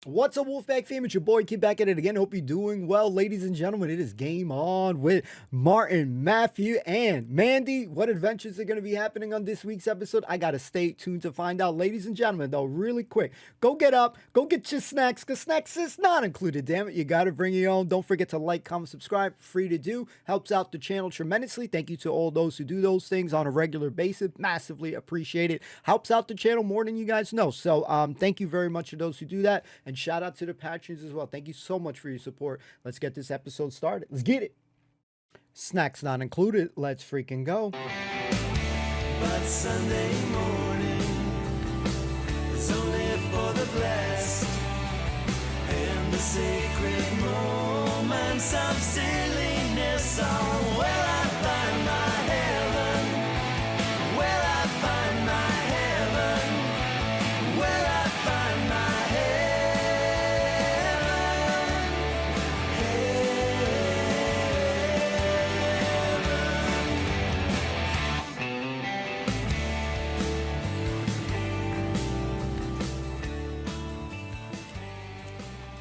What's up, Wolfpack fam? It's your boy Kid back at it again. Hope you're doing well, ladies and gentlemen. It is game on with Martin, Matthew, and Mandy. What adventures are going to be happening on this week's episode? I got to stay tuned to find out. Ladies and gentlemen, though, really quick, go get up, go get your snacks, because snacks is not included, damn it. You got to bring your own. Don't forget to like, comment, subscribe. Free to do. Helps out the channel tremendously. Thank you to all those who do those things on a regular basis. Massively appreciate it. Helps out the channel more than you guys know. So thank you very much to those who do that. And shout out to the patrons as well. Thank you so much for your support. Let's get this episode started. Let's get it. Snacks not included. Let's freaking go. But Sunday morning is only for the blessed, and the sacred moments of silliness are where I find my heaven, where I find my heaven, where I find my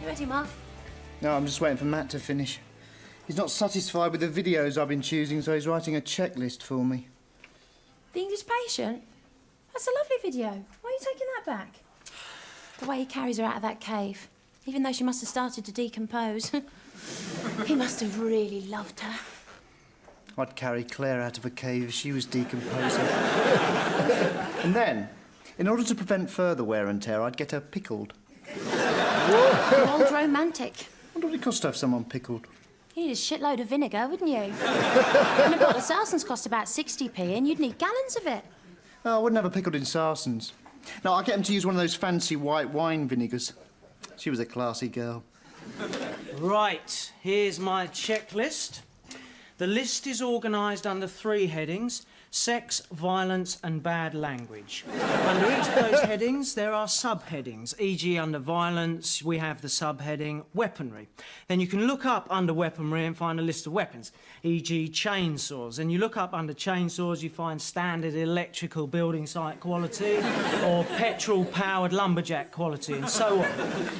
Ready, Mark? No, I'm just waiting for Matt to finish. He's not satisfied with the videos I've been choosing, so he's writing a checklist for me. The English Patient? That's a lovely video. Why are you taking that back? The way he carries her out of that cave, even though she must have started to decompose. He must have really loved her. I'd carry Claire out of a cave if she was decomposing. And then, in order to prevent further wear and tear, I'd get her pickled. You're old romantic. What would it cost to have someone pickled? You need a shitload of vinegar, wouldn't you? And a bottle of Sarson's cost about 60p, and you'd need gallons of it. Oh, I wouldn't have her pickled in Sarson's. No, I'd get him to use one of those fancy white wine vinegars. She was a classy girl. Right, here's my checklist. The list is organised under 3 headings: sex, violence and bad language. Under each of those headings there are subheadings, e.g. under violence we have the subheading weaponry. Then you can look up under weaponry and find a list of weapons, e.g. chainsaws. And you look up under chainsaws, you find standard electrical building site quality or petrol-powered lumberjack quality and so on.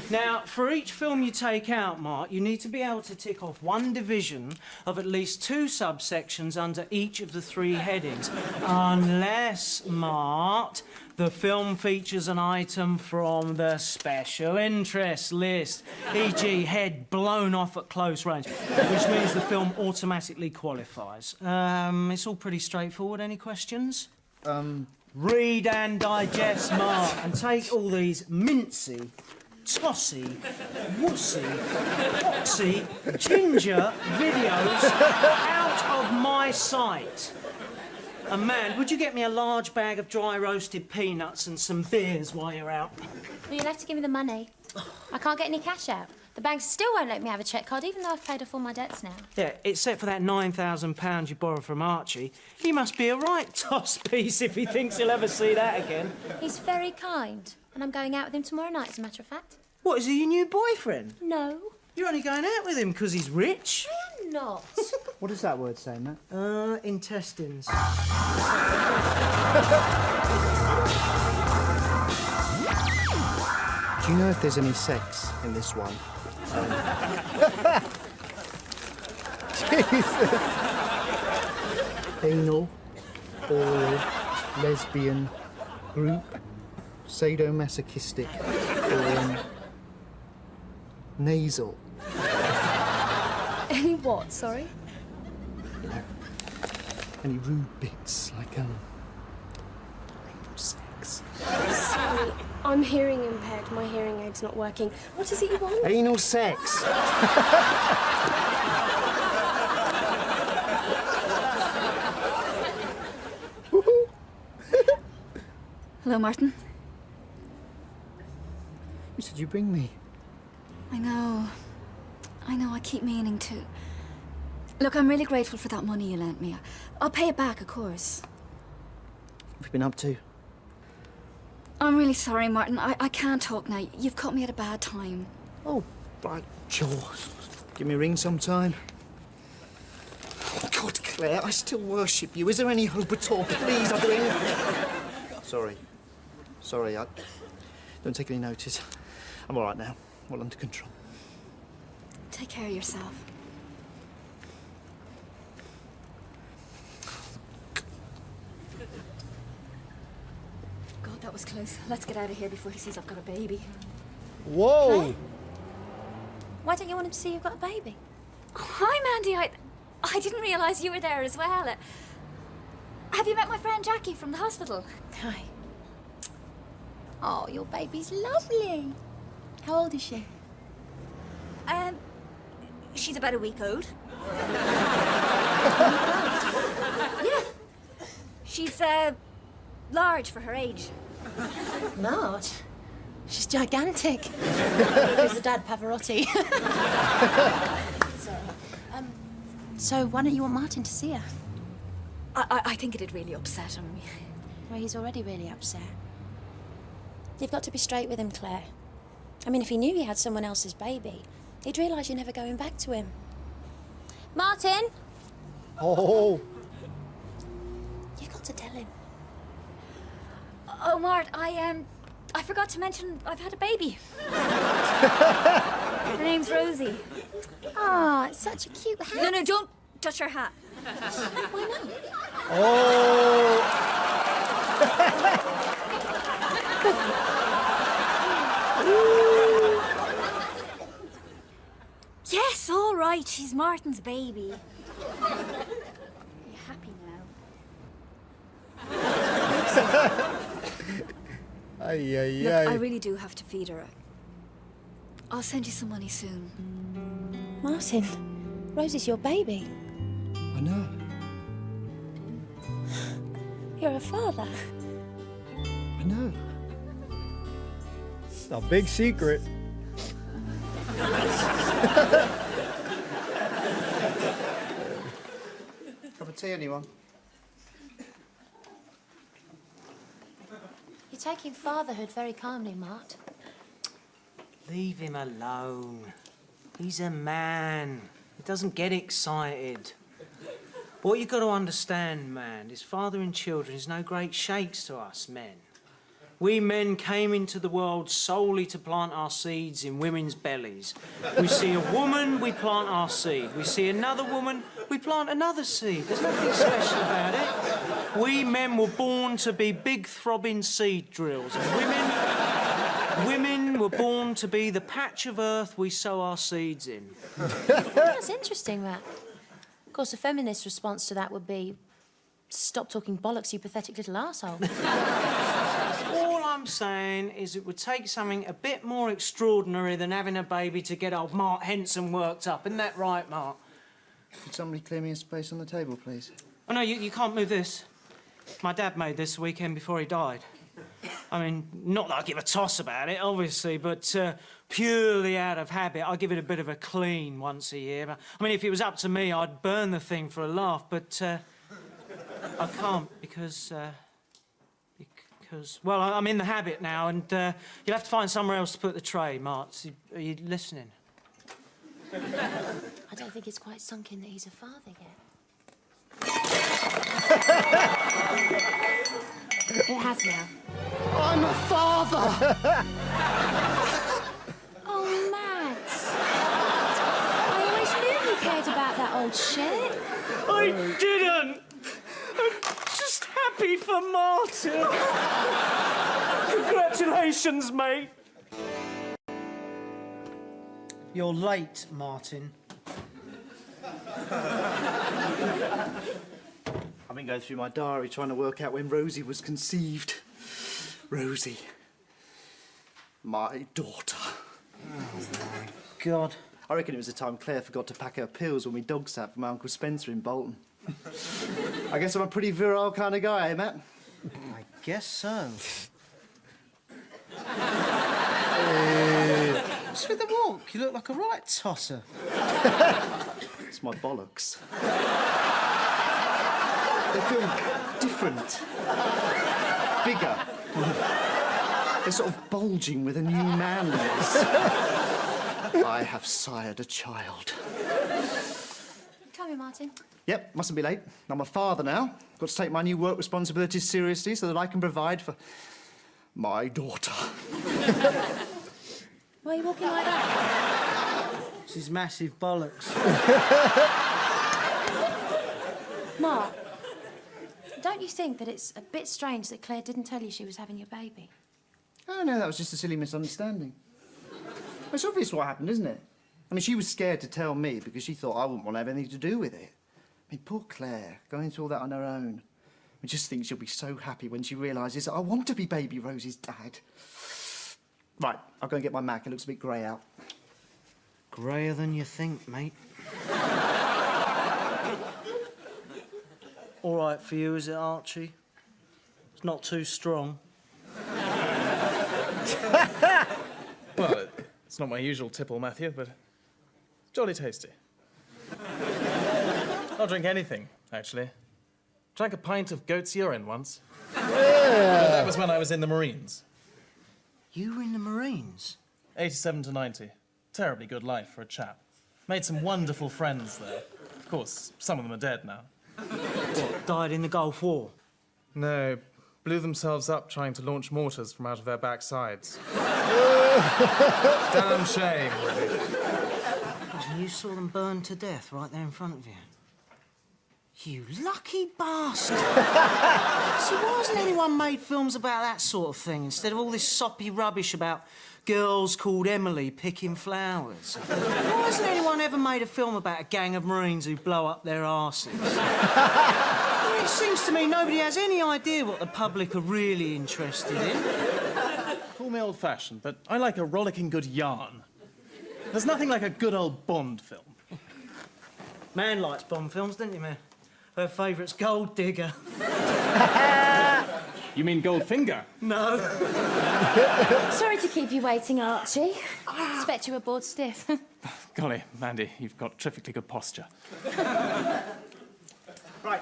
Now, for each film you take out, Mark, you need to be able to tick off one division of at least 2 subsections under each of the 3 headings. Unless, Mart, the film features an item from the special interest list, e.g. head blown off at close range, which means the film automatically qualifies. It's all pretty straightforward. Any questions? Read and digest, Mart, and take all these mincy, tossy, wussy, boxy, ginger videos out of my sight. And man, would you get me a large bag of dry roasted peanuts and some beers while you're out? Well, you'll have to give me the money. I can't get any cash out. The bank still won't let me have a cheque card, even though I've paid off all my debts now. Yeah, except for that £9,000 you borrowed from Archie. He must be a right toss piece if he thinks he'll ever see that again. He's very kind, and I'm going out with him tomorrow night, as a matter of fact. What, is he your new boyfriend? No, You're only going out with him because he's rich? I am not. What does that word say, Matt? Intestines. Do you know if there's any sex in this one? Jesus. Anal, oral, lesbian, group, sadomasochistic, or nasal. Any what, sorry? Any rude bits, like, sex. Sorry, I'm hearing impaired. My hearing aid's not working. What is it you want? Anal sex. Hello, Martin. You said you'd bring me. I know, I keep meaning to. Look, I'm really grateful for that money you lent me. I'll pay it back, of course. What have you been up to? I'm really sorry, Martin. I can't talk now. You've caught me at a bad time. Oh, right, sure. Give me a ring sometime. Oh, God, Claire, I still worship you. Is there any hope at all? Please, I'll ring. Sorry, I don't take any notice. I'm all right now. All under control. Take care of yourself. God, that was close. Let's get out of here before he sees I've got a baby. Whoa! Claire? Why don't you want him to see you've got a baby? Hi, Mandy. I didn't realise you were there as well. Have you met my friend Jackie from the hospital? Hi. Oh, your baby's lovely. How old is she? She's about a week old. Yeah. She's, large for her age. Large? She's gigantic. Who's the dad, Pavarotti? So why don't you want Martin to see her? I think it'd really upset him. Well, he's already really upset. You've got to be straight with him, Claire. I mean, if he knew he had someone else's baby, he'd realise you're never going back to him. Martin! Oh, You've got to tell him. Oh, Mart, I forgot to mention I've had a baby. Her name's Rosie. Oh, it's such a cute hat. No, don't touch her hat. Why not? oh. Yes, all right. She's Martin's baby. Are you happy now? Ay, ay, Look, ay. I really do have to feed her. I'll send you some money soon. Martin, Rosie's your baby. I know. You're a father. I know. It's a big secret. Cup of tea, anyone? You're taking fatherhood very calmly, Mart. Leave him alone. He's a man. He doesn't get excited. What you've got to understand, man, is fathering children is no great shakes to us men. We men came into the world solely to plant our seeds in women's bellies. We see a woman, we plant our seed. We see another woman, we plant another seed. There's nothing special about it. We men were born to be big throbbing seed drills. And women were born to be the patch of earth we sow our seeds in. That's interesting, that. Of course, the feminist response to that would be, stop talking bollocks, you pathetic little arsehole. All I'm saying is it would take something a bit more extraordinary than having a baby to get old Mark Henson worked up. Isn't that right, Mark? Could somebody clear me a space on the table, please? Oh, no, you can't move this. My dad made this the weekend before he died. I mean, not that I give a toss about it, obviously, but purely out of habit, I give it a bit of a clean once a year. I mean, if it was up to me, I'd burn the thing for a laugh, but I can't because, well, I'm in the habit now, and you'll have to find somewhere else to put the tray, Mart. Are you listening? I don't think it's quite sunk in that he's a father yet. It has now. I'm a father! Oh, Max. I always knew you cared about that old shit. I didn't! I'm just happy for Martin. Congratulations, mate. You're late, Martin. I've been going through my diary trying to work out when Rosie was conceived. Rosie. My daughter. Oh, my God. I reckon it was the time Claire forgot to pack her pills when we dog sat for my Uncle Spencer in Bolton. I guess I'm a pretty virile kind of guy, eh, Matt? I guess so. What's with the walk? You look like a right tosser. It's my bollocks. They feel different. Bigger. They're sort of bulging with a new manliness. I have sired a child. Come here, Martin. Yep, mustn't be late. I'm a father now. Got to take my new work responsibilities seriously so that I can provide for my daughter. Why are you walking like that? This is massive bollocks. Mark, don't you think that it's a bit strange that Claire didn't tell you she was having your baby? Oh, no, that was just a silly misunderstanding. It's obvious what happened, isn't it? I mean, she was scared to tell me because she thought I wouldn't want to have anything to do with it. I mean, poor Claire, going through all that on her own. I just think she'll be so happy when she realises that I want to be baby Rosie's dad. Right, I'll go and get my Mac. It looks a bit grey out. Greyer than you think, mate. All right for you, is it, Archie? It's not too strong. Well, it's not my usual tipple, Matthew, but jolly tasty. I'll drink anything, actually. Drank a pint of goat's urine once. Yeah. That was when I was in the Marines. You were in the Marines? 87 to 90. Terribly good life for a chap. Made some wonderful friends there. Of course, some of them are dead now. What, died in the Gulf War? No, blew themselves up trying to launch mortars from out of their backsides. Damn shame, really. And you saw them burn to death right there in front of you? You lucky bastard! See, why hasn't anyone made films about that sort of thing instead of all this soppy rubbish about girls called Emily picking flowers? Why hasn't anyone ever made a film about a gang of Marines who blow up their arses? It seems to me nobody has any idea what the public are really interested in. Call me old-fashioned, but I like a rollicking good yarn. There's nothing like a good old Bond film. Man likes Bond films, didn't you, man? Her favourite's Gold Digger. You mean Goldfinger? No. Sorry to keep you waiting, Archie. Expect you were bored stiff. Golly, Mandy, you've got terrifically good posture. Right,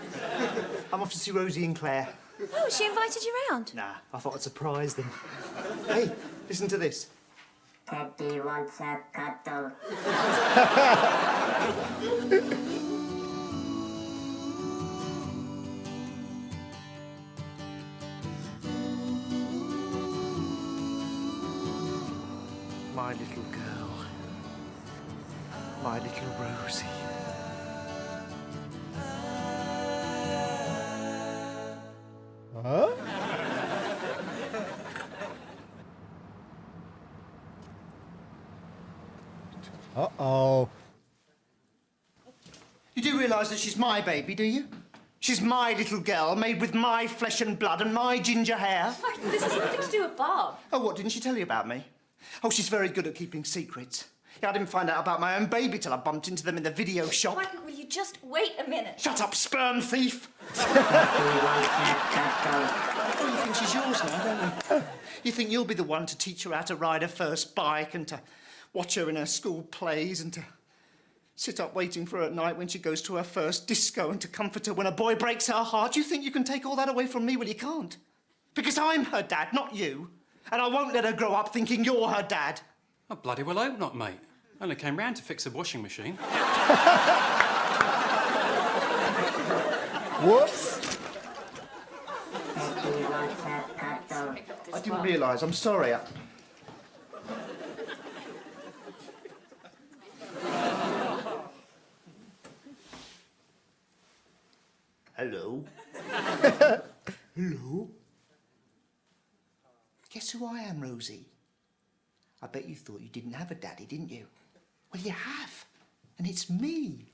I'm off to see Rosie and Claire. Oh, she invited you round? Nah, I thought I'd surprise them. Hey, listen to this. Teddy wants a cuddle. My little girl. My little Rosie. Huh? Uh-oh. You do realise that she's my baby, do you? She's my little girl, made with my flesh and blood and my ginger hair. Martin, this has nothing to do with Bob. Oh, what, didn't she tell you about me? Oh, she's very good at keeping secrets. Yeah, I didn't find out about my own baby till I bumped into them in the video shop. Martin, will you just wait a minute? Shut up, sperm thief! Oh, you think she's yours now, don't you? You think you'll be the one to teach her how to ride her first bike and to watch her in her school plays and to sit up waiting for her at night when she goes to her first disco and to comfort her when a boy breaks her heart? You think you can take all that away from me? Well, you can't. Because I'm her dad, not you. And I won't let her grow up thinking you're her dad. I bloody well hope not, mate. Only came round to fix the washing machine. Whoops. Teddy wants a cuddle. I didn't realise. I'm sorry. Hello? Hello? Guess who I am, Rosie? I bet you thought you didn't have a daddy, didn't you? Well, you have. And it's me.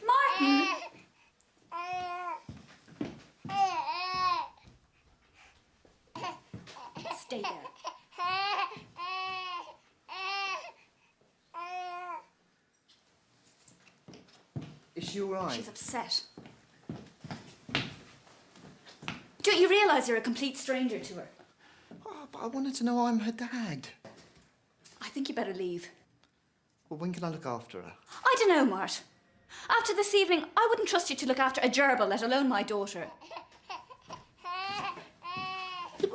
Martin! Stay there. Is she all right? She's upset. Don't you realise you're a complete stranger to her? Oh, but I wanted to know I'm her dad. I think you better leave. Well, when can I look after her? I don't know, Mart. After this evening, I wouldn't trust you to look after a gerbil, let alone my daughter.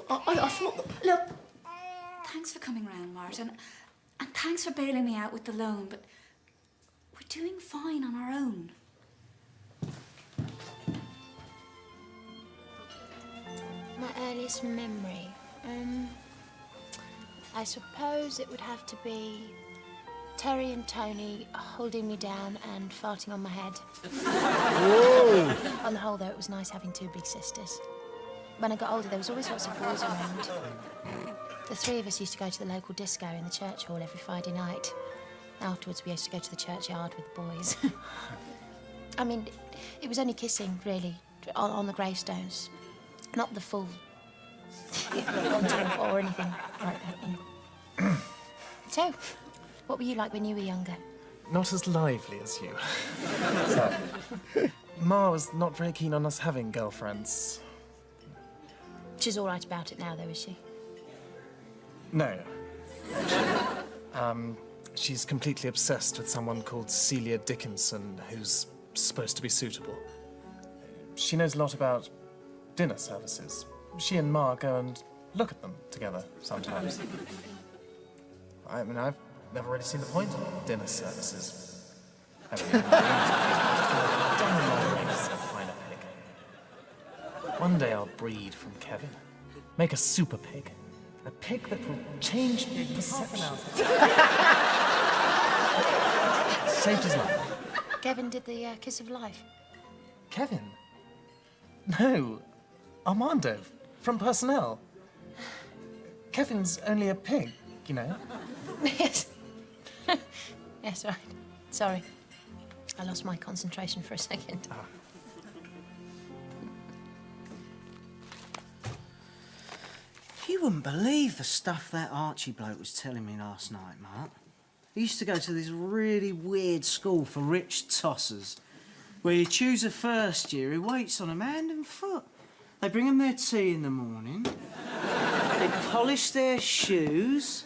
I thought that... Look, thanks for coming round, Mart, and thanks for bailing me out with the loan, but we're doing fine on our own. My earliest memory. I suppose it would have to be Terry and Tony holding me down and farting on my head. On the whole, though, it was nice having two big sisters. When I got older, there was always lots of boys around. The three of us used to go to the local disco in the church hall every Friday night. Afterwards, we used to go to the churchyard with the boys. I mean, it was only kissing, really, on the gravestones. Not the full... or anything like that. So, what were you like when you were younger? Not as lively as you. Ma was not very keen on us having girlfriends. She's all right about it now, though, is she? No. She's completely obsessed with someone called Celia Dickinson, who's supposed to be suitable. She knows a lot about dinner services. She and Ma go and look at them together sometimes. I mean, I've never really seen the point of dinner services. I mean, find a pig. One day I'll breed from Kevin. Make a super pig. A pig that will change the perception. Saved his life. Kevin did the kiss of life. Kevin? No. Armando, from personnel. Kevin's only a pig, you know. Yes. Yes, right. Sorry. I lost my concentration for a second. You wouldn't believe the stuff that Archie bloke was telling me last night, Mark. He used to go to this really weird school for rich tossers, where you choose a first year who waits on them hand and foot. They bring them their tea in the morning, they polish their shoes,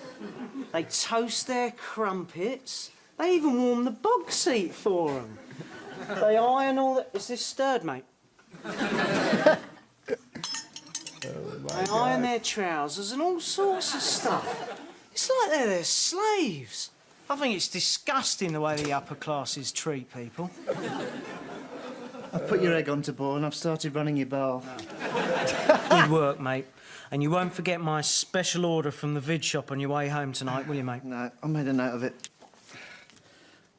they toast their crumpets, they even warm the bog seat for them. They iron all the... Is this stirred, mate? They iron their trousers and all sorts of stuff. It's like they're their slaves. I think it's disgusting the way the upper classes treat people. I've put your egg on to boil and I've started running your bath. Good work, mate. And you won't forget my special order from the vid shop on your way home tonight, will you, mate? No, I made a note of it.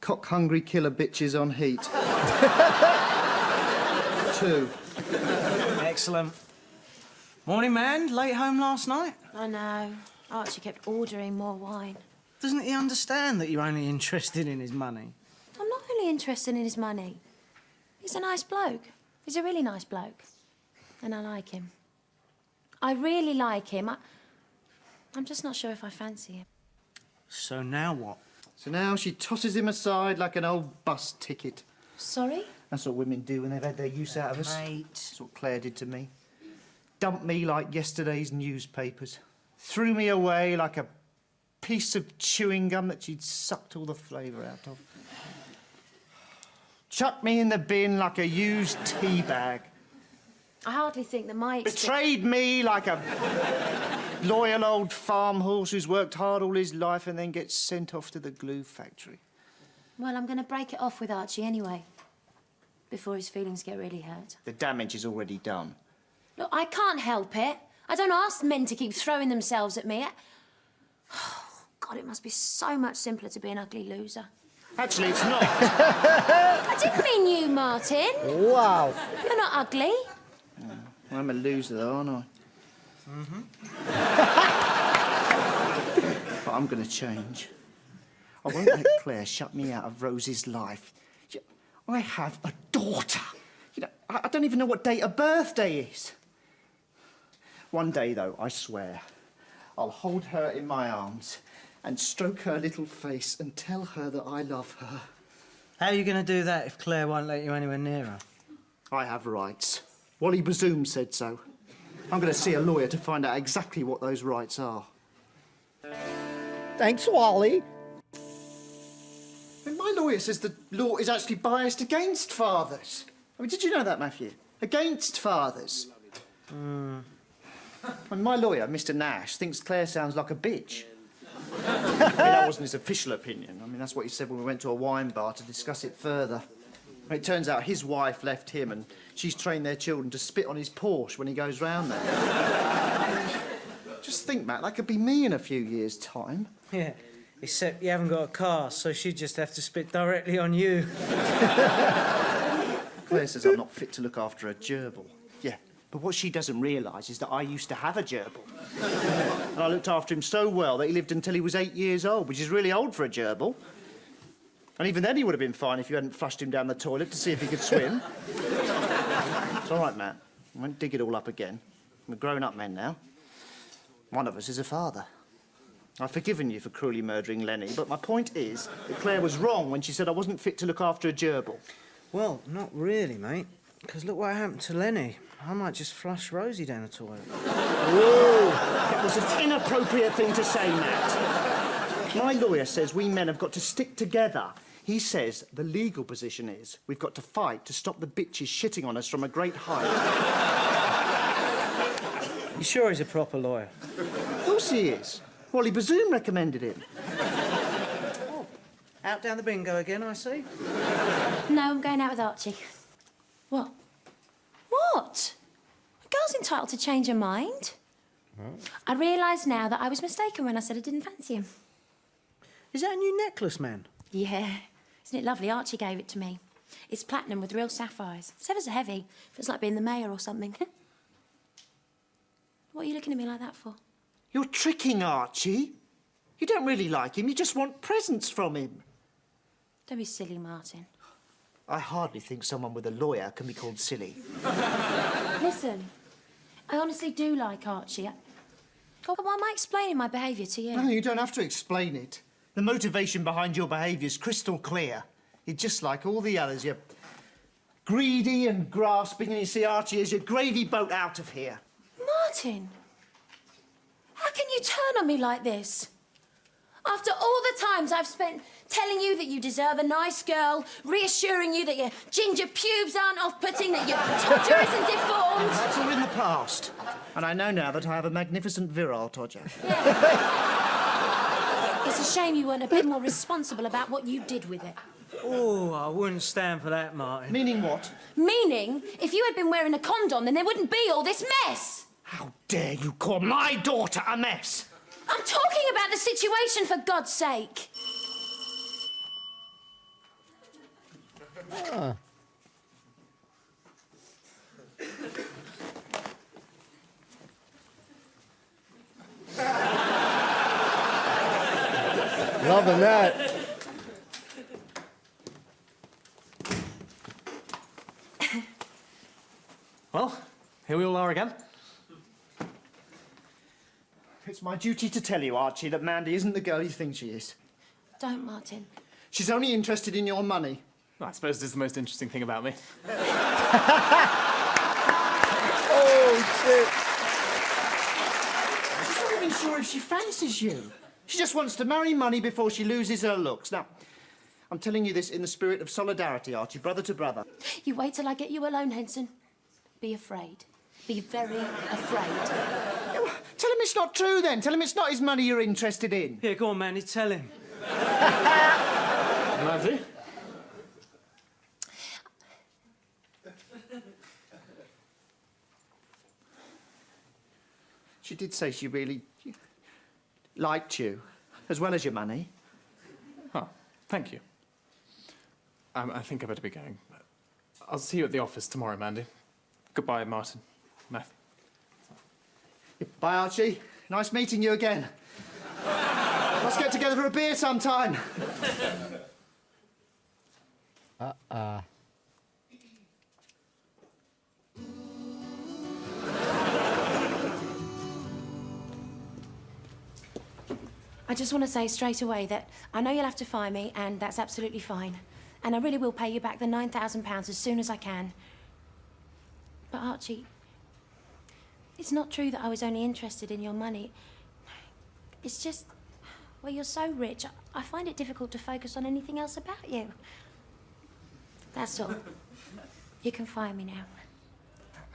Cock-hungry killer bitches on heat. 2. Excellent. Morning, man. Late home last night? I know. Archie kept ordering more wine. Doesn't he understand that you're only interested in his money? I'm not only interested in his money. He's a nice bloke. He's a really nice bloke. And I like him. I really like him. I'm just not sure if I fancy him. So now what? So now she tosses him aside like an old bus ticket. Sorry? That's what women do when they've had their use out of us. Mate. That's what Claire did to me. Dumped me like yesterday's newspapers. Threw me away like a piece of chewing gum that she'd sucked all the flavour out of. Chucked me in the bin like a used tea bag. I hardly think that my Betrayed me like a loyal old farm horse who's worked hard all his life and then gets sent off to the glue factory. Well, I'm going to break it off with Archie anyway, before his feelings get really hurt. The damage is already done. Look, I can't help it. I don't ask men to keep throwing themselves at me. God, it must be so much simpler to be an ugly loser. Actually, it's not. I didn't mean you, Martin. Wow. You're not ugly. I'm a loser, though, aren't I? But I'm going to change. I won't let Claire shut me out of Rose's life. I have a daughter. You know, I don't even know what date her birthday is. One day, though, I swear, I'll hold her in my arms and stroke her little face and tell her that I love her. How are you going to do that if Claire won't let you anywhere near her? I have rights. Wally Bazoom said so. I'm going to see a lawyer to find out exactly what those rights are. Thanks, Wally. I mean, my lawyer says the law is actually biased against fathers. I mean, did you know that, Matthew? Against fathers. And my lawyer, Mr. Nash, thinks Claire sounds like a bitch. I mean, that wasn't his official opinion. I mean, that's what he said when we went to a wine bar to discuss it further. It turns out his wife left him and she's trained their children to spit on his Porsche when he goes round there. Just think, Matt, that could be me in a few years' time. Yeah, except you haven't got a car, so she'd just have to spit directly on you. Claire says I'm not fit to look after a gerbil. Yeah, but what she doesn't realise is that I used to have a gerbil. And I looked after him so well that he lived until he was 8 years old, which is really old for a gerbil. And even then he would have been fine if you hadn't flushed him down the toilet to see if he could swim. It's all right, Matt. I won't dig it all up again. We're grown-up men now. One of us is a father. I've forgiven you for cruelly murdering Lenny, but my point is that Claire was wrong when she said I wasn't fit to look after a gerbil. Well, not really, mate. Because look what happened to Lenny. I might just flush Rosie down the toilet. Whoa! That was an inappropriate thing to say, Matt. My lawyer says we men have got to stick together. He says the legal position is we've got to fight to stop the bitches shitting on us from a great height. You sure he's a proper lawyer? Of course he is. Wally Bazoom recommended him. Oh, out down the bingo again, I see. No, I'm going out with Archie. What? What? A girl's entitled to change her mind. I realise now that I was mistaken when I said I didn't fancy him. Is that a new necklace, man? Yeah. Isn't it lovely? Archie gave it to me. It's platinum with real sapphires. It's ever so heavy. Feels like being the mayor or something. What are you looking at me like that for? You're tricking Archie. You don't really like him, you just want presents from him. Don't be silly, Martin. I hardly think someone with a lawyer can be called silly. Listen, I honestly do like Archie. God, why am I explaining my behaviour to you? No, you don't have to explain it. The motivation behind your behaviour is crystal clear. You're just like all the others. You're greedy and grasping, and you see Archie as your gravy boat out of here. Martin, how can you turn on me like this? After all the times I've spent telling you that you deserve a nice girl, reassuring you that your ginger pubes aren't off-putting, that your todger isn't deformed. That's all in the past. And I know now that I have a magnificent virile todger. Yeah. It's a shame you weren't a bit more responsible about what you did with it. Oh, I wouldn't stand for that, Martin. Meaning what? Meaning, if you had been wearing a condom, then there wouldn't be all this mess. How dare you call my daughter a mess? I'm talking about the situation, for God's sake. Loving that. Well, here we all are again. It's my duty to tell you, Archie, that Mandy isn't the girl you think she is. Don't, Martin. She's only interested in your money. Well, I suppose this is the most interesting thing about me. Oh, shit. She's not even sure if she fancies you. She just wants to marry money before she loses her looks. Now, I'm telling you this in the spirit of solidarity, Archie, brother to brother. You wait till I get you alone, Henson. Be afraid. Be very afraid. Tell him it's not true, then. Tell him it's not his money you're interested in. Yeah, go on, Mandy, tell him. Mandy? She did say she really liked you, as well as your money. Oh, thank you. I think I better be going. I'll see you at the office tomorrow, Mandy. Goodbye, Martin. Math. Bye, Archie. Nice meeting you again. Let's get together for a beer sometime. I just want to say straight away that I know you'll have to fire me, and that's absolutely fine. And I really will pay you back the £9,000 as soon as I can. But Archie, it's not true that I was only interested in your money. It's just, well, you're so rich, I find it difficult to focus on anything else about you. That's all. You can fire me now.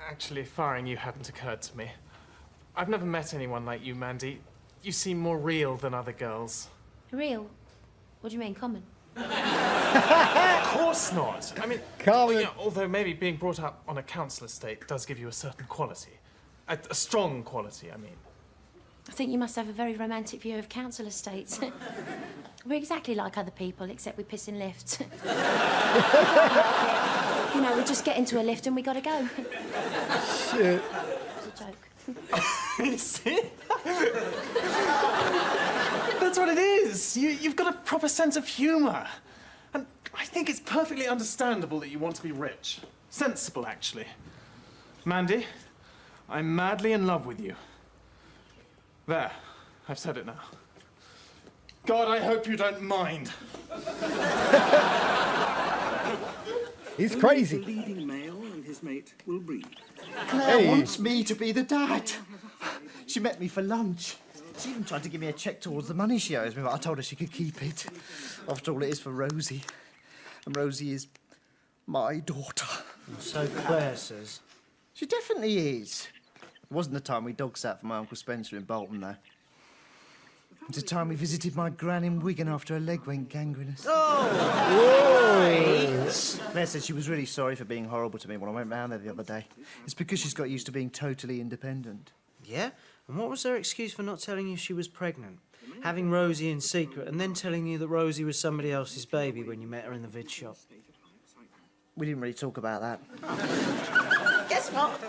Actually, firing you hadn't occurred to me. I've never met anyone like you, Mandy. You seem more real than other girls. Real? What do you mean, common? Of course not. I mean, Common. well, although maybe being brought up on a council estate does give you a certain quality. A strong quality, I mean. I think you must have a very romantic view of council estates. We're exactly like other people, except we piss in lifts. You know, we just get into a lift and we gotta go. Shit. It's a joke. Is it? That's what it is. You've got a proper sense of humour. And I think it's perfectly understandable that you want to be rich. Sensible, actually. Mandy, I'm madly in love with you. There, I've said it now. God, I hope you don't mind. He's crazy. The leading male and his mate will breed. Claire wants me to be the dad. She met me for lunch. She even tried to give me a cheque towards the money she owes me, but I told her she could keep it. After all, it is for Rosie. And Rosie is my daughter. So Claire says. She definitely is. It wasn't the time we dog sat for my Uncle Spencer in Bolton, though. It was the time we visited my gran in Wigan after her leg went gangrenous. Oh! Claire said she was really sorry for being horrible to me when I went round there the other day. It's because she's got used to being totally independent. Yeah? And what was her excuse for not telling you she was pregnant? Having Rosie in secret and then telling you that Rosie was somebody else's baby when you met her in the vid shop? We didn't really talk about that. Guess what?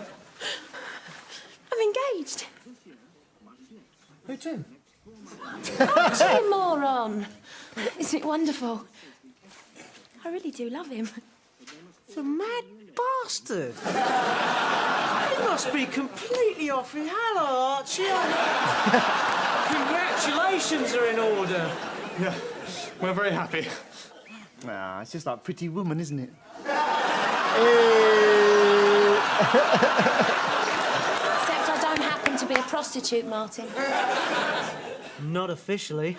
I'm engaged. Who to? Oh, you moron. Isn't it wonderful? I really do love him. The mad bastard. He must be completely off his... Hello, Archie. Congratulations are in order. Yeah, we're very happy. Ah, it's just like Pretty Woman, isn't it? Except I don't happen to be a prostitute, Martin. Not officially.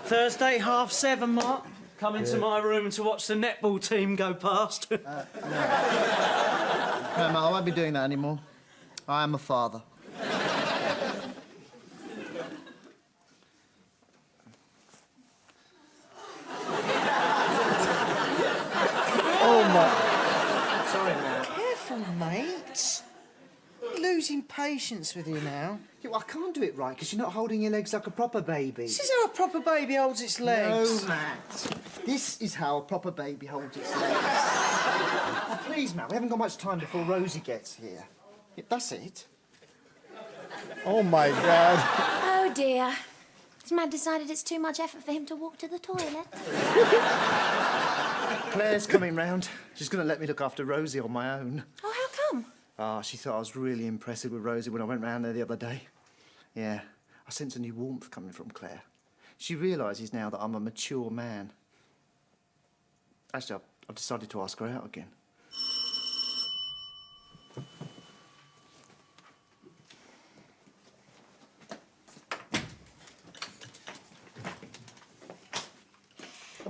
Thursday, 7:30, Mark. Come into my room to watch the netball team go past. No, Matt, I won't be doing that anymore. I am a father. Oh my. Sorry, Matt. Careful, mate. Losing patience with you now. Yeah, well, I can't do it right because you're not holding your legs like a proper baby. This is how a proper baby holds its legs. No, Matt. This is how a proper baby holds its legs. Oh, please, Matt, we haven't got much time before Rosie gets here. Yeah, that's it. Oh my God. Oh, dear. Has Matt decided it's too much effort for him to walk to the toilet? Claire's coming round. She's going to let me look after Rosie on my own. Oh, how come? Ah, she thought I was really impressive with Rosie when I went round there the other day. Yeah, I sense a new warmth coming from Claire. She realises now that I'm a mature man. Actually, I've decided to ask her out again.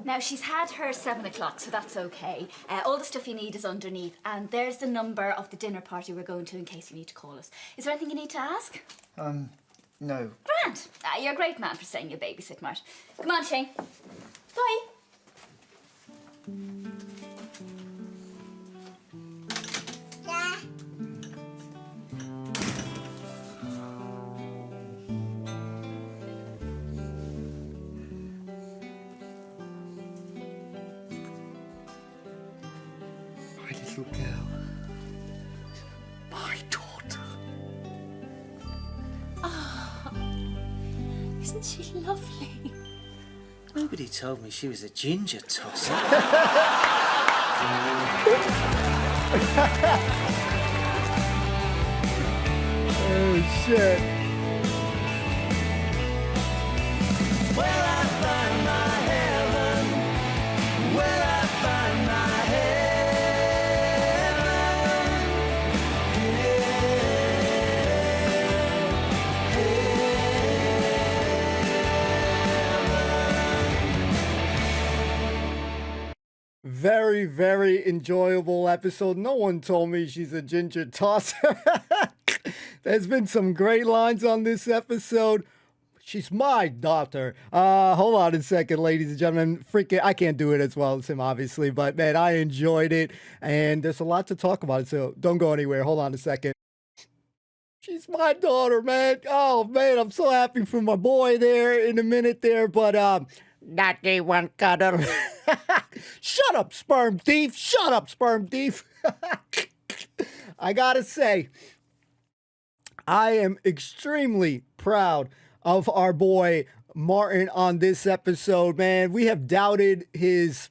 Now, she's had her 7 o'clock, so that's okay. All the stuff you need is underneath, and there's the number of the dinner party we're going to in case you need to call us. Is there anything you need to ask? No. Grant! You're a great man for saying you'll babysit, Mart. Come on, Shane. Bye. Little girl. My daughter. Isn't she lovely? Nobody told me she was a ginger tosser. Oh shit. Where I find my heaven, where I find my Very, very enjoyable episode. No one told me she's a ginger tosser. There's been some great lines on this episode. She's my daughter. Hold on a second, ladies and gentlemen. Freaking, I can't do it as well as him, obviously, but man, I enjoyed it, and there's a lot to talk about, so don't go anywhere. Hold on a second. She's my daughter, man. Oh, man, I'm so happy for my boy there in a minute there, but, not they one cuddle. Shut up, sperm thief. Shut up, sperm thief. I gotta say, I am extremely proud of our boy Martin on this episode, man. We have doubted his,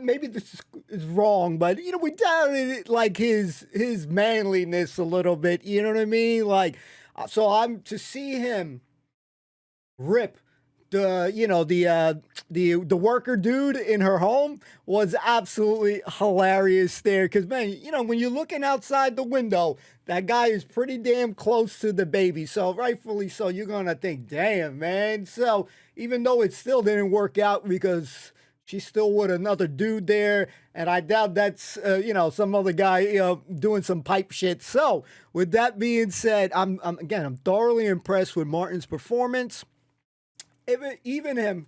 maybe this is wrong, but, we doubted it, like his manliness a little bit. You know what I mean? Like, so I'm to see him rip the worker dude in her home was absolutely hilarious there. Cause man, when you're looking outside the window, that guy is pretty damn close to the baby. So rightfully so, you're gonna think, damn, man. So even though it still didn't work out because she's still with another dude there, and I doubt that's some other guy doing some pipe shit. So with that being said, I'm thoroughly impressed with Martin's performance. Even him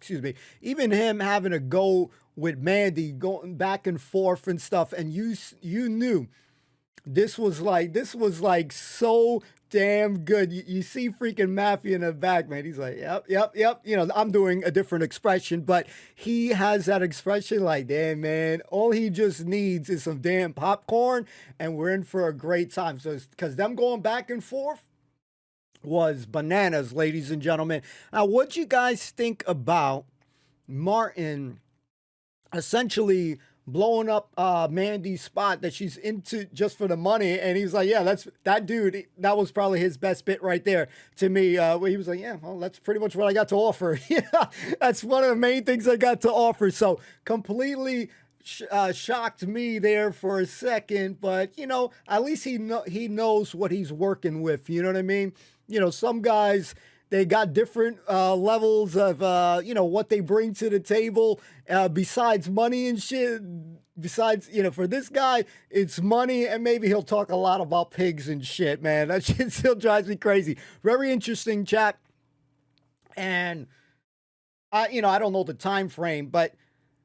having to go with Mandy, going back and forth and stuff, and you knew this was like so damn good. You see freaking Matthew in the back, man. He's like, yep. I'm doing a different expression, but he has that expression like, damn, man, all he just needs is some damn popcorn, and we're in for a great time. So, because them going back and forth was bananas, ladies and gentlemen. Now, what you guys think about Martin essentially blowing up Mandy's spot that she's into just for the money? And he's like, yeah, that dude, that was probably his best bit right there to me, where he was like, yeah, well, that's pretty much what I got to offer. Yeah, that's one of the main things I got to offer. So completely shocked me there for a second, but at least he knows what he's working with. You know what I mean? Some guys, they got different levels of what they bring to the table besides money and shit. Besides, for this guy, it's money, and maybe he'll talk a lot about pigs and shit, man. That shit still drives me crazy. Very interesting chat, and I don't know the time frame, but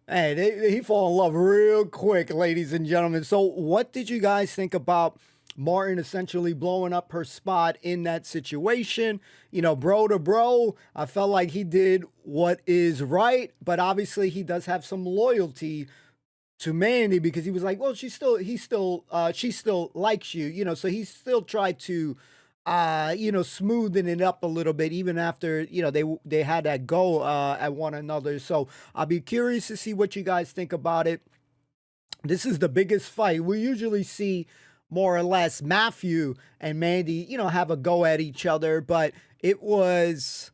hey, he fall in love real quick, ladies and gentlemen. So what did you guys think about Martin essentially blowing up her spot in that situation? Bro to bro, I felt like he did what is right, but obviously he does have some loyalty to Mandy because he was like, well, she still likes you, so he still tried to smoothing it up a little bit, even after, they had that go at one another. So I'll be curious to see what you guys think about it. This is the biggest fight. We usually see more or less Matthew and Mandy, have a go at each other, but it was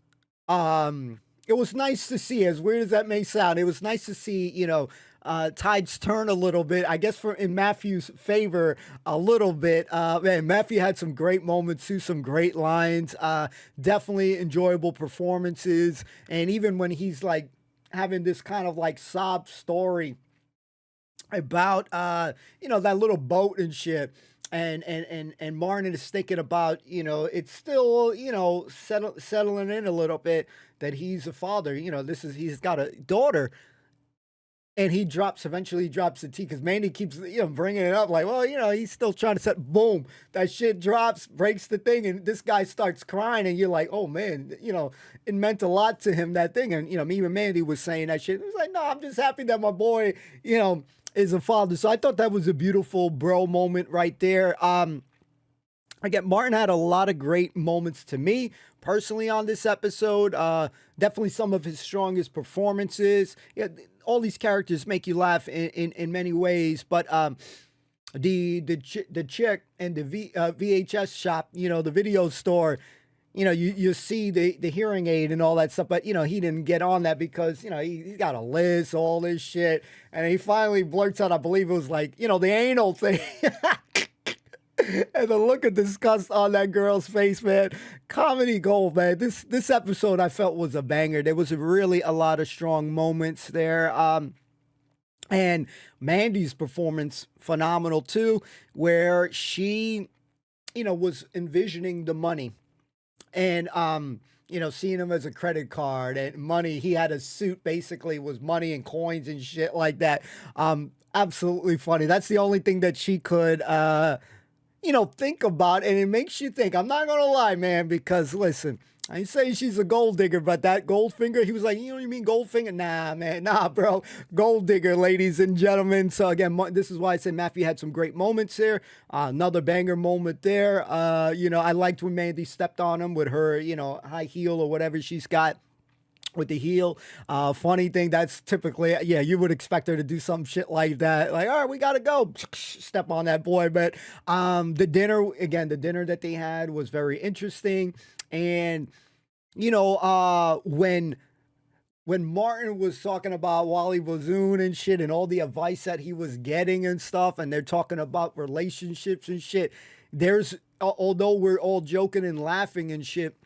nice to see, as weird as that may sound. It was nice to see, tides turn a little bit, I guess, in Matthew's favor a little bit. Man, Matthew had some great moments too, some great lines, definitely enjoyable performances. And even when he's like having this kind of like sob story about that little boat and shit, and Martin is thinking about it's still settling in a little bit that he's a father. He's got a daughter, and he eventually drops the tea because Mandy keeps bringing it up like, well, he's still trying to set. Boom, that shit drops, breaks the thing, and this guy starts crying, and you're like, oh man, it meant a lot to him, that thing. And me and Mandy was saying that shit. It was like, no, I'm just happy that my boy is a father. So I thought that was a beautiful bro moment right there. Again, Martin had a lot of great moments to me personally on this episode. Definitely some of his strongest performances. Yeah, all these characters make you laugh in many ways, but the chick and the VHS shop, the video store, you see the hearing aid and all that stuff, but, he didn't get on that because, he's got a list, all this shit. And he finally blurts out, I believe it was like, the anal thing. And the look of disgust on that girl's face, man. Comedy gold, man. This episode I felt was a banger. There was really a lot of strong moments there. And Mandy's performance, phenomenal too, where she, was envisioning the money. And, seeing him as a credit card and money. He had a suit, basically, was money and coins and shit like that. Absolutely funny. That's the only thing that she could, think about it, and it makes you think. I'm not gonna lie, man, because listen, I ain't saying she's a gold digger, but that Goldfinger, he was like, you know what you mean, Goldfinger? Nah, man, nah, bro. Gold digger, ladies and gentlemen. So again, this is why I said Matthew had some great moments here. Another banger moment there. I liked when Mandy stepped on him with her, high heel or whatever she's got with the heel. Funny thing, that's typically, you would expect her to do some shit like that. Like, all right, we gotta go. Step on that boy. But the dinner that they had was very interesting. And, when Martin was talking about Wally Bazoon and shit and all the advice that he was getting and stuff, and they're talking about relationships and shit, although we're all joking and laughing and shit,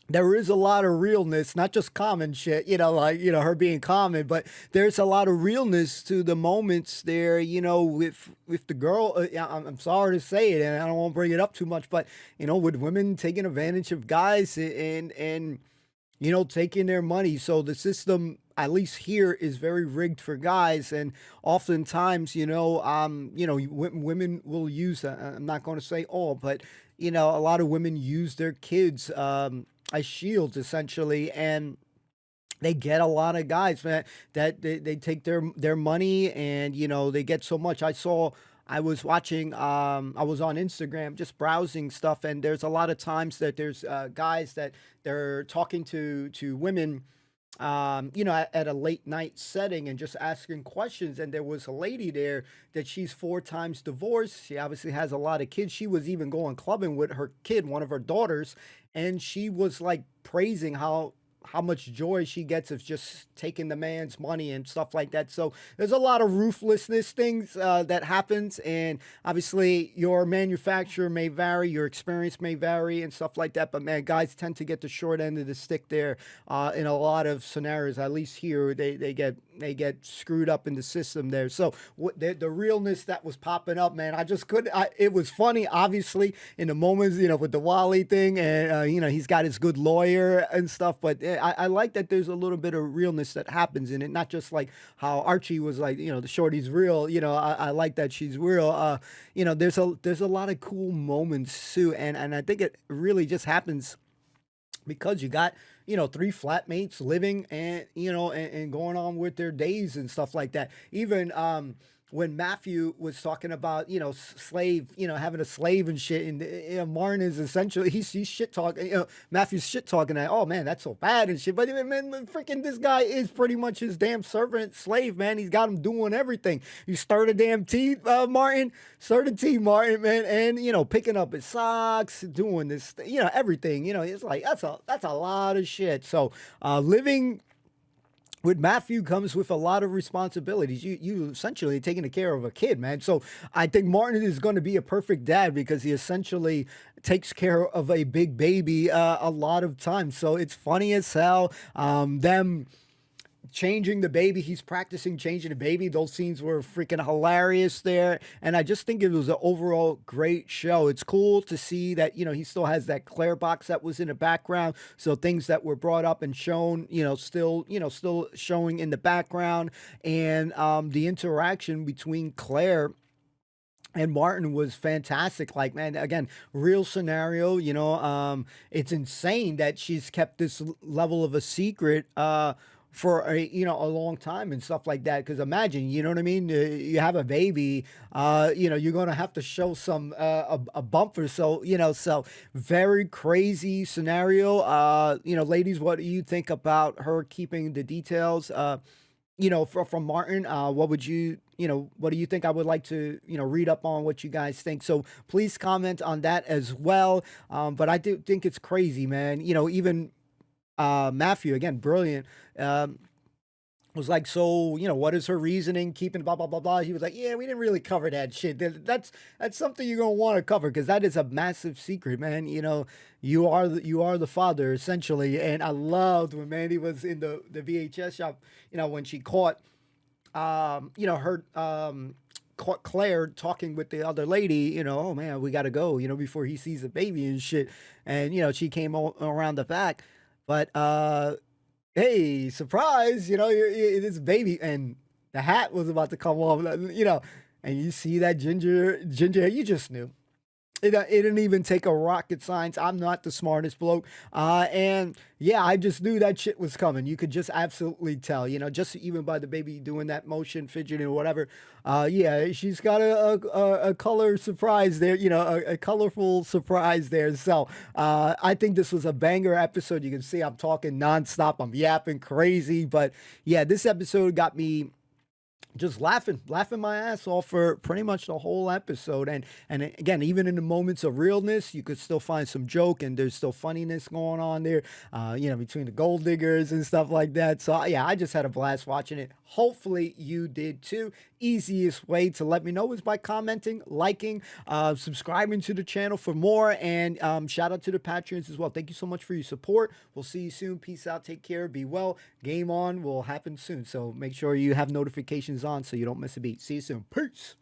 there is a lot of realness, not just common shit, her being common, but there's a lot of realness to the moments there, with the girl. I'm sorry to say it, and I don't want to bring it up too much, but, with women taking advantage of guys and taking their money. So the system, at least here, is very rigged for guys. And oftentimes, women will use, I'm not going to say all, but, a lot of women use their kids, as shields, essentially, and they get a lot of guys, man, that they take their money, and they get so much. I was watching, I was on Instagram just browsing stuff, and there's a lot of times that there's guys that they're talking to women, at a late night setting and just asking questions. And there was a lady there that she's 4 times divorced. She obviously has a lot of kids. She was even going clubbing with her kid, one of her daughters, and she was like praising how much joy she gets of just taking the man's money and stuff like that. So there's a lot of ruthlessness things that happens, and obviously your manufacturer may vary, your experience may vary and stuff like that, but man, guys tend to get the short end of the stick there in a lot of scenarios. At least here they get screwed up in the system there. So the realness that was popping up, man, I just couldn't. It was funny, obviously, in the moments, with the Wally thing, and he's got his good lawyer and stuff, but I like that there's a little bit of realness that happens in it, not just like how Archie was like, the shorty's real. I like that she's real. There's a lot of cool moments too, and I think it really just happens because you got 3 flatmates living and and going on with their days and stuff like that. Even when Matthew was talking about, slave, having a slave and shit, and Martin is essentially, he's shit talking, Matthew's shit talking that, oh man, that's so bad and shit. But man, freaking this guy is pretty much his damn servant slave, man. He's got him doing everything. You stir the damn tea, Martin, man, and, picking up his socks, doing this, everything, it's like, that's a lot of shit. So, living with Matthew comes with a lot of responsibilities. You essentially taking care of a kid, man. So I think Martin is going to be a perfect dad because he essentially takes care of a big baby a lot of times. So it's funny as hell. Them changing the baby, he's practicing changing the baby. Those scenes were freaking hilarious there. And I just think it was an overall great show. It's cool to see that, he still has that Claire box that was in the background. So things that were brought up and shown, still showing in the background. And the interaction between Claire and Martin was fantastic. Like, man, again, real scenario, it's insane that she's kept this level of a secret, for a long time and stuff like that. Because imagine, you know what I mean? You have a baby, you're gonna have to show some a bump or so, So very crazy scenario. Ladies, what do you think about her keeping the details? From Martin, what would you? What do you think? I would like to, read up on what you guys think. So please comment on that as well. But I do think it's crazy, man. Even Matthew, again, brilliant, was like, so, what is her reasoning keeping blah, blah, blah, blah. He was like, yeah, we didn't really cover that shit. That's something you're going to want to cover because that is a massive secret, man. You are the father, essentially. And I loved when Mandy was in the VHS shop, when she caught, her, caught Claire talking with the other lady, oh man, we got to go, before he sees the baby and shit. And, she came around the back. But, hey, surprise, this baby, and the hat was about to come off, and you see that ginger hair, you just knew. It didn't even take a rocket science. I'm not the smartest bloke. And yeah, I just knew that shit was coming. You could just absolutely tell, just even by the baby doing that motion, fidgeting or whatever. Yeah, she's got a color surprise there, a colorful surprise there. So I think this was a banger episode. You can see I'm talking nonstop. I'm yapping crazy. But yeah, this episode got me just laughing my ass off for pretty much the whole episode. And again, even in the moments of realness, you could still find some joke and there's still funniness going on there, between the gold diggers and stuff like that. So yeah, I just had a blast watching it. Hopefully you did too. Easiest way to let me know is by commenting, liking, subscribing to the channel for more, and shout out to the patrons as well. Thank you so much for your support. We'll see you soon. Peace out. Take care. Be well. Game On will happen soon. So make sure you have notifications on so you don't miss a beat. See you soon. Peace.